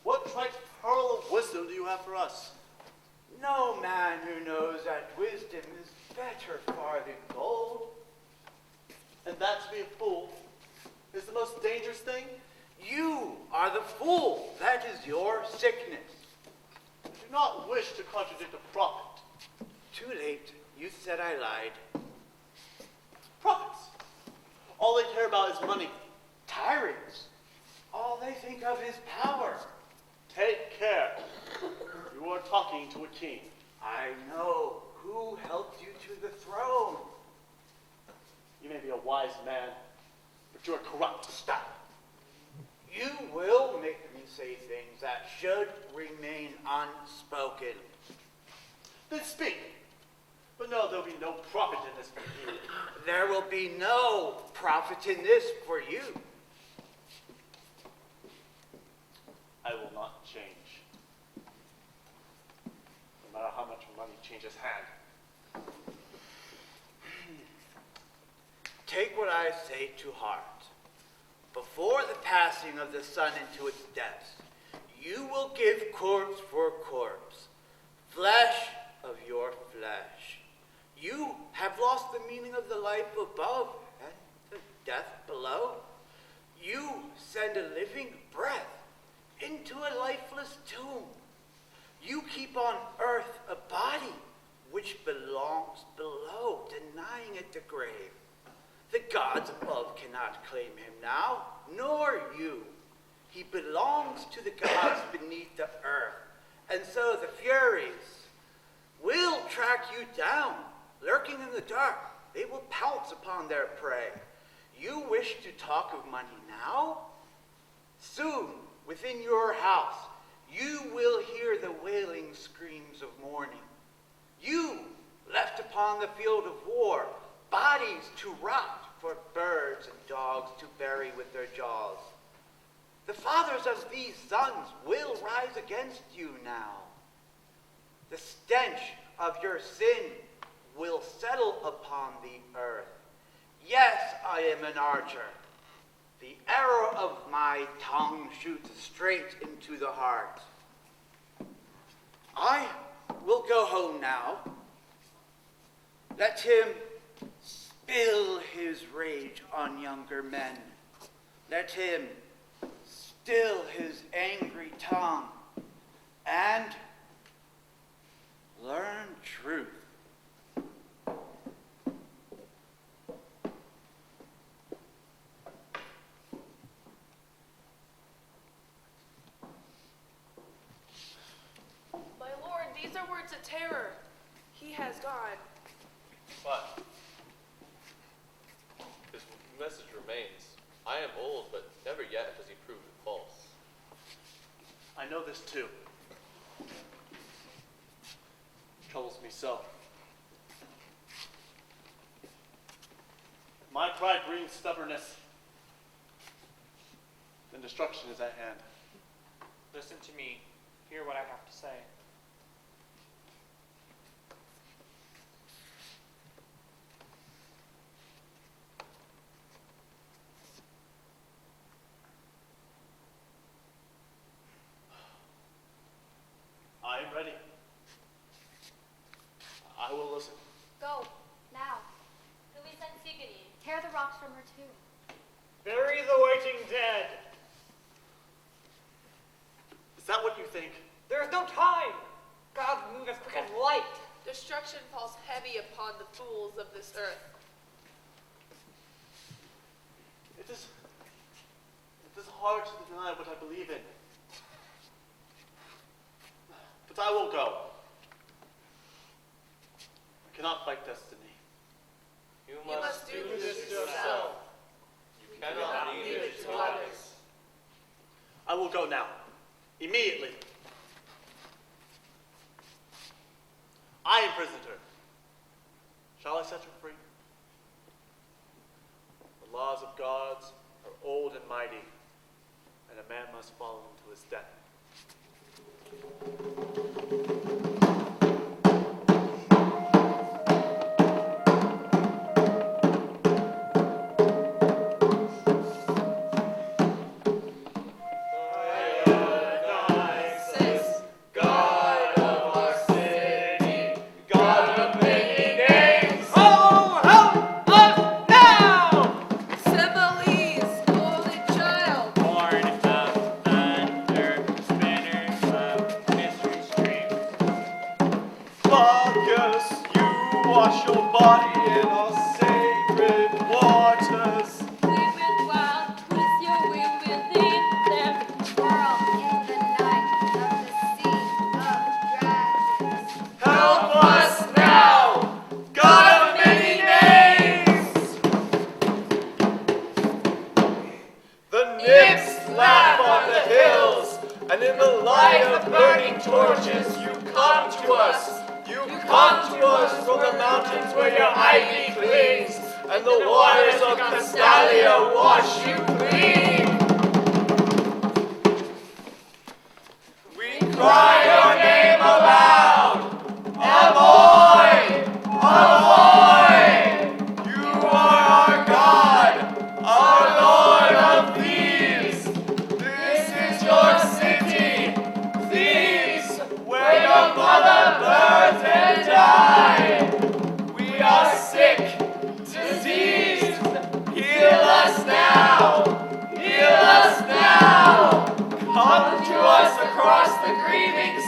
What trite pearl of wisdom do you have for us? No man who knows that wisdom is better far than gold. And that to be a fool is the most dangerous thing? You are the fool. That is your sickness. I do not wish to contradict a prophet. Too late. You said I lied. Prophets. All they care about is money. Tyrants. All they think of is power. Take care. You are talking to a king. I know who helped you to the throne. You may be a wise man, but you are corrupt. Stop. You will make me say things that should remain unspoken. Then speak. But no, there will be no profit in this for you. There will be no profit in this for you. I will not change. No matter how much money changes hand. Take what I say to heart. Before the passing of the sun into its depths, you will give corpse for corpse, flesh of your flesh. You have lost the meaning of the life above and the death below. You send a living breath into a lifeless tomb. You keep on earth a body which belongs below, denying it the grave. The gods above cannot claim him now, nor you. He belongs to the gods beneath the earth, and so the Furies will track you down, lurking in the dark, they will pounce upon their prey. You wish to talk of money now? Soon, within your house, you will hear the wailing screams of mourning. You, left upon the field of war, bodies to rot for birds and dogs to bury with their jaws. The fathers of these sons will rise against you now. The stench of your sin will settle upon the earth. Yes, I am an archer. The arrow of my tongue shoots straight into the heart. I will go home now. Let him spill his rage on younger men. Let him still his angry tongue and learn truth. My lord, these are words of terror. He has gone. But his message remains. I am old, but never yet has he proved it false. I know this too. Troubles me so. My pride brings stubbornness, then destruction is at hand. Listen to me. Hear what I have to say. I am ready. I will listen. Go, now. Release Antigone. Tear the rocks from her tomb. Bury the waiting dead. Is that what you think? There is no time. God's move as quick as light. Destruction falls heavy upon the fools of this earth. It is hard to deny what I believe in. But I will go. I cannot fight destiny. You must do this yourself. You cannot leave it to others. I will go now. Immediately. I am prisoner. Shall I set her free? The laws of gods are old and mighty, and a man must follow them to his death. Wash your body in our sacred waters. We will wild with your will within them. Whirl in the night of the sea of dragons. Help us now, God of many names! The nymphs laugh on the hills, and in the light of burning torches you come to us. You come to us from the mountains where your ivy clings, and the waters of Castalia wash you clean. We cry your name aloud, Ahoy! Ahoy! You are our God, our Lord of Thebes. This is your city, Thebes, where your mother birthed and died. We are sick, diseased. Heal us now. Heal us now. Come to us across the grieving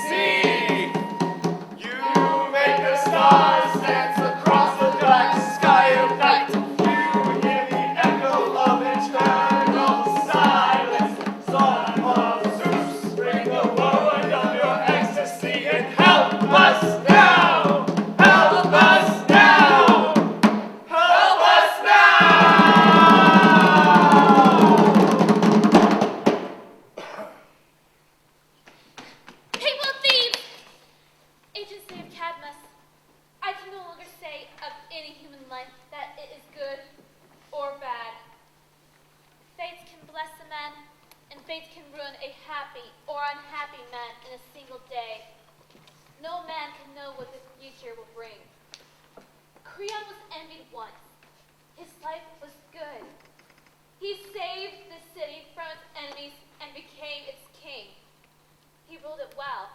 happy or unhappy man in a single day. No man can know what the future will bring. Creon was envied once. His life was good. He saved the city from its enemies and became its king. He ruled it well,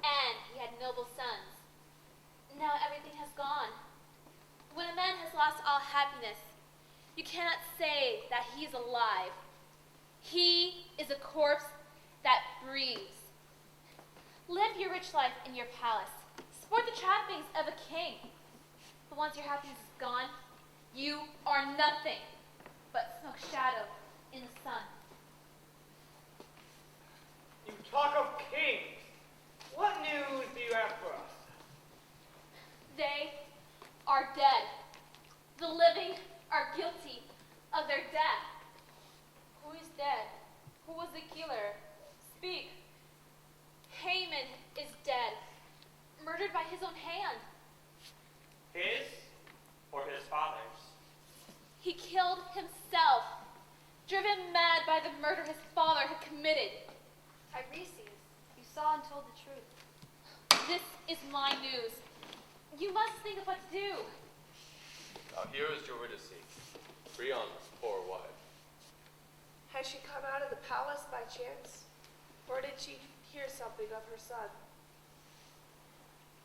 and he had noble sons. Now everything has gone. When a man has lost all happiness, you cannot say that he is alive. He is a corpse that breathes. Live your rich life in your palace. Sport the trappings of a king. But once your happiness is gone, you are nothing but smoke shadow in the sun. You talk of kings. What news do you have for us? They are dead. The living are guilty of their death. Who is dead? Who was the killer? Speak. Haman is dead, murdered by his own hand. His or his father's? He killed himself, driven mad by the murder his father had committed. Tiresias, you saw and told the truth. This is my news. You must think of what to do. Now here is Eurydice, Creon's poor wife. Has she come out of the palace by chance? Or did she hear something of her son?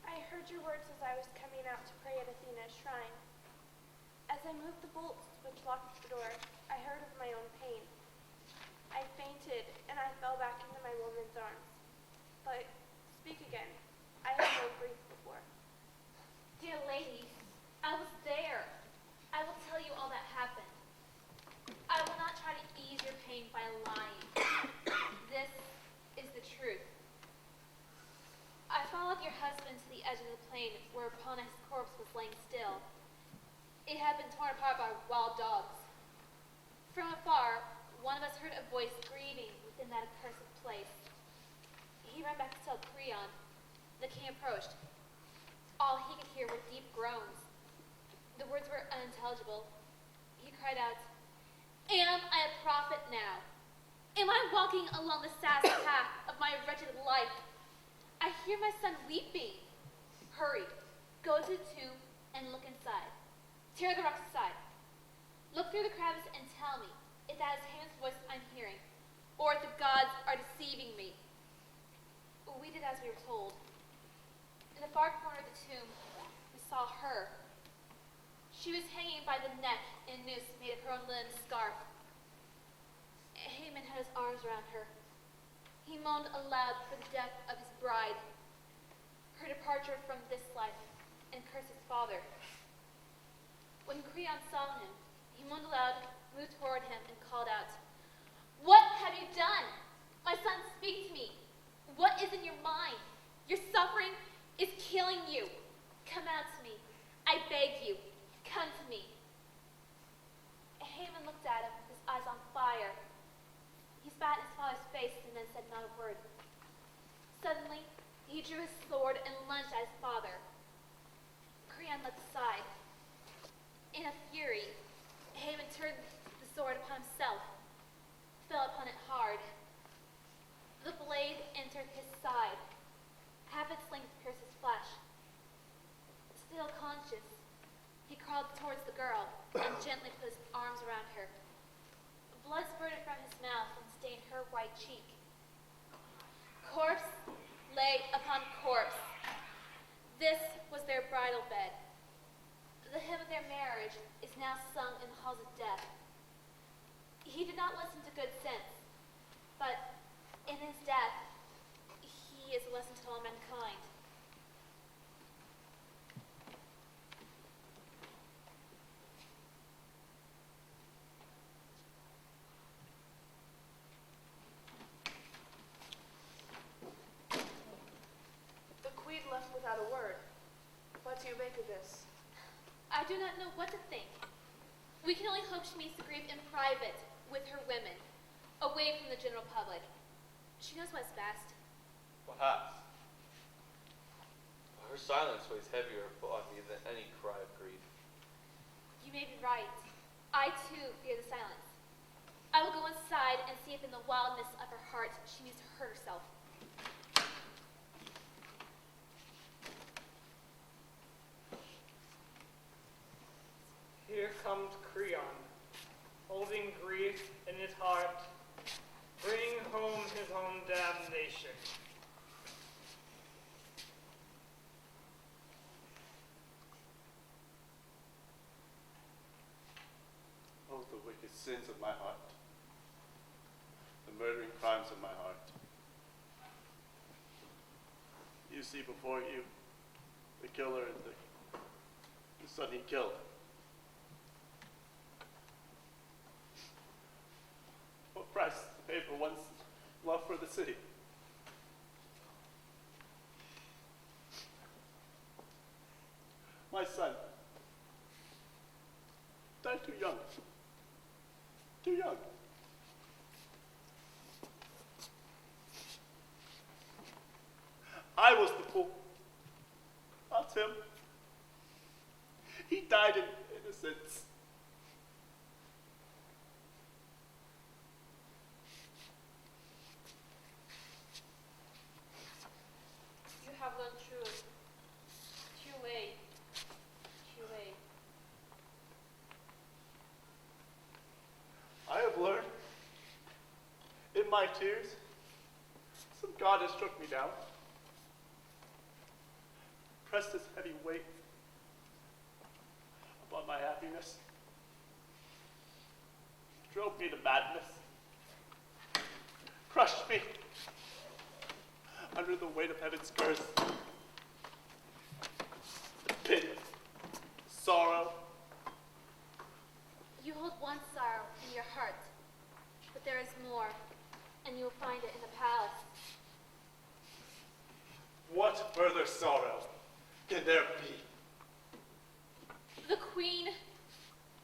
I heard your words as I was coming out to pray at Athena's shrine. As I moved the bolts which locked the door, I heard of my own pain. I fainted, and I fell back into my woman's arms. But speak again. I have known grief before. Dear lady, I was there. I will tell you all that happened. I will not try to ease your pain by lying. This is the truth. I followed your husband to the edge of the plain whereupon his corpse was laying still. It had been torn apart by wild dogs. From afar, one of us heard a voice grieving within that accursed place. He ran back to tell Creon. The king approached. All he could hear were deep groans. The words were unintelligible. He cried out, "Am I a prophet now? Am I walking along the sad path of my wretched life? I hear my son weeping. Hurry, go to the tomb and look inside. Tear the rocks aside. Look through the crevice and tell me if that is Haman's voice I'm hearing, or if the gods are deceiving me." We did as we were told. In the far corner of the tomb, we saw her. She was hanging by the neck in a noose made of her own linen scarf. Haman had his arms around her. He moaned aloud for the death of his bride, her departure from this life, and cursed his father. When Creon saw him, he moaned aloud, moved toward him, and called out, "What have you done? My son, speak to me. What is in your mind? Your suffering is killing you. Come out to me. I beg you. Come to me." Haman looked at him, his eyes on fire. He spat in his father's face and then said not a word. Suddenly, he drew his sword and lunged at his father. Creon leapt aside. In a fury, Haman turned the sword upon himself, fell upon it hard. The blade entered his side. Half its length pierced his flesh. Still conscious, he crawled towards the girl and gently put his arms around her. Blood spurted from his mouth and stained her white cheek. Corpse lay upon corpse. This was their bridal bed. The hymn of their marriage is now sung in the halls of death. He did not listen to good sense, but in his death, he is a lesson to all mankind. The queen left without a word. What do you make of this? I do not know what to think. We can only hope she meets the grief in private with her women, away from the general public. She knows what's best. Perhaps. Her silence weighs heavier upon me than any cry of grief. You may be right. I too fear the silence. I will go inside and and see if in the wildness of her heart she needs to hurt herself. Here comes Creon, holding grief in his heart, bringing home his own damnation. Oh, the wicked sins of my heart, the murdering crimes of my heart. You see before you the killer and the son he killed. What price to pay for one's love for the city? My son died too young. Too young. I was the fool, not him. He died in innocence. You have learned truth. Too late. Too late. I have learned in my tears, some God has struck me down, pressed his heavy weight upon my happiness, drove me to madness, crushed me under the weight of heaven's curse. Pity, sorrow. You hold one sorrow in your heart, but there is more, and you will find it in the palace. What further sorrow can there be? The queen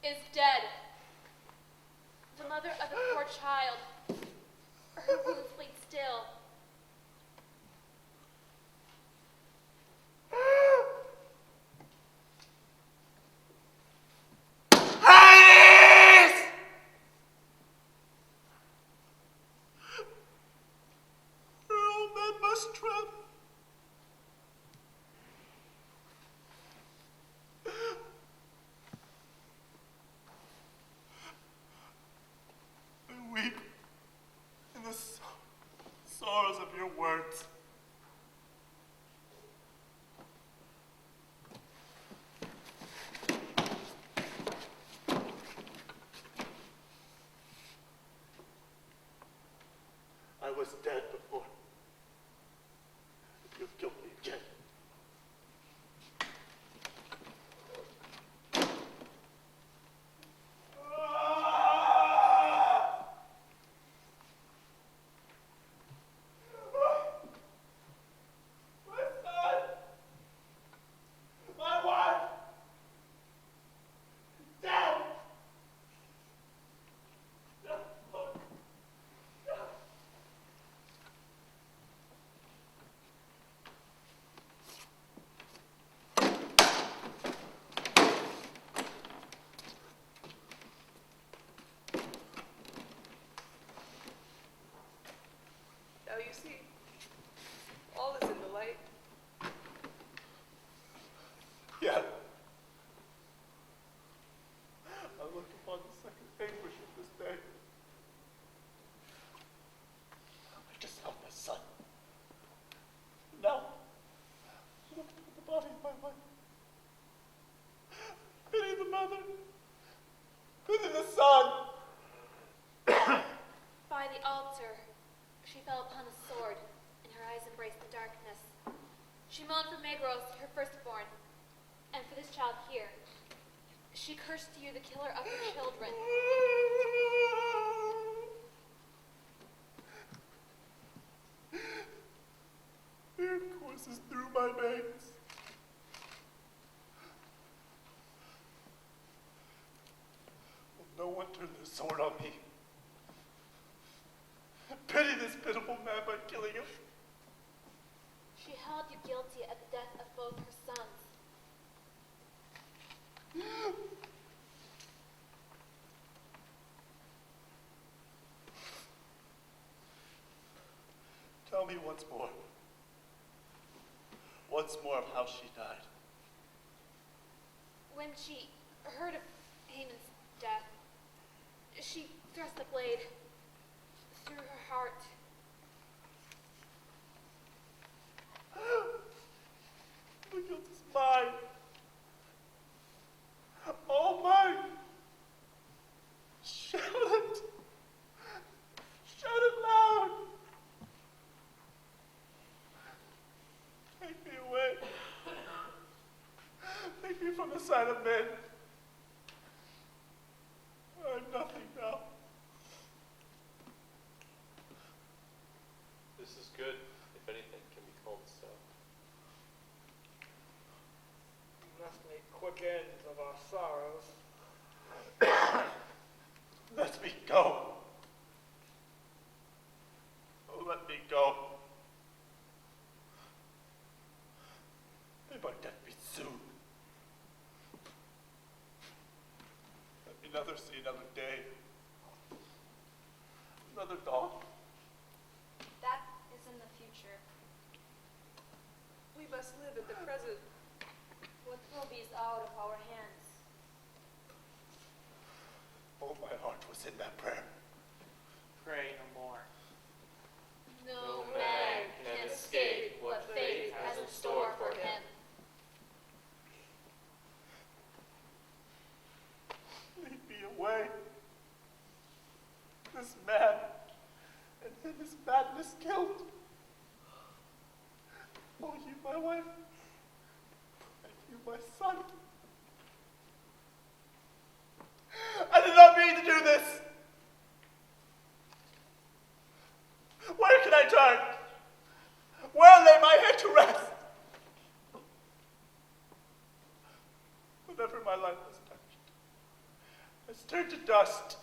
is dead. The mother of the poor child, her wounds bleed still. All men must tremble. I weep in the sorrows of your words. I was dead before. You've killed me again. My son! My wife! Dead! No! No! Now you see, all is in the light. Yeah. I look upon the second anguish of this day. I just held my son. Now, look at the body of my wife. Pity the mother. Pity the son. By the altar, she fell upon a sword, and her eyes embraced the darkness. She moaned for Megros, her firstborn, and for this child here. She cursed you, the killer of her children. Fear courses through my veins. Will no one turn their sword on me? Pity this pitiful man by killing him. She held you guilty of the death of both her sons. me once more of how she died. When she heard of Haman's death, she thrust the blade through her heart. The guilt is mine. All mine. Shout it. Shout it loud. Take me away. Take me from the sight of men. I'm nothing now. This is good, if anything can be called so. We must make quick ends of our sorrows. Let me go. Oh, let me go. May my death be soon. Let me never see another day. Another dawn. That is in the future. We must live in the present. What will be out of our hands? Oh, my heart was in that prayer. Pray no more. No man can escape what fate has in store for him. Lead me away. This man and him his madness killed. Oh, you, my wife, and you, my son. I did not mean to do this. Where can I turn? Where lay my head to rest? Whatever my life has touched has turned to dust.